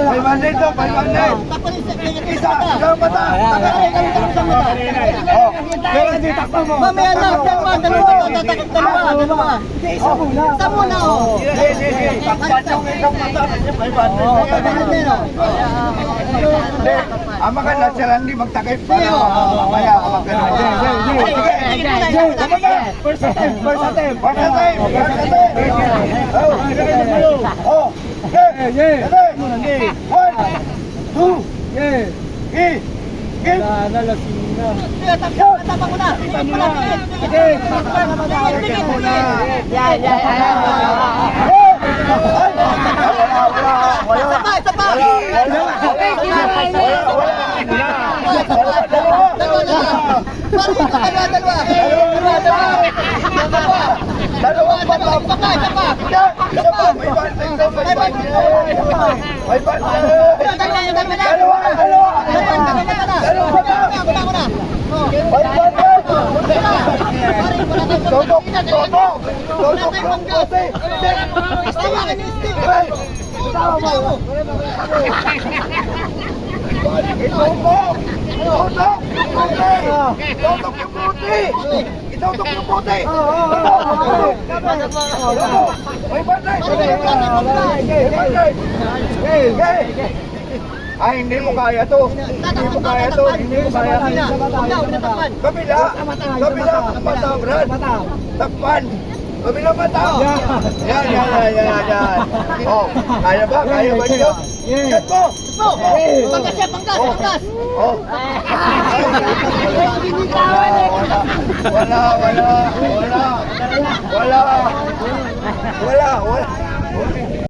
500 to, 500. Tapos Isa, isang mata. Oh, pero hindi takpa mo. mamaya na, dalawa. Isa muna. Isa muna, oh. Hindi. Takpan yung isang mata. 500. Hindi. Ang mga natural hindi magtakip para mamaya magkano. First attempt. Oh. Yeah. 1, 2, yeah. Nalasing na. Tapang mo na. Isa pa. Dalawang mata. Itutok yung puti! Ay, hindi mo kaya to. Hindi mo kaya to. Kabila, mata, Brad. Takpan. Kabila mata. Yan. Oh, kaya ba niyo? Yan mo. Panggas. Oh. Wala.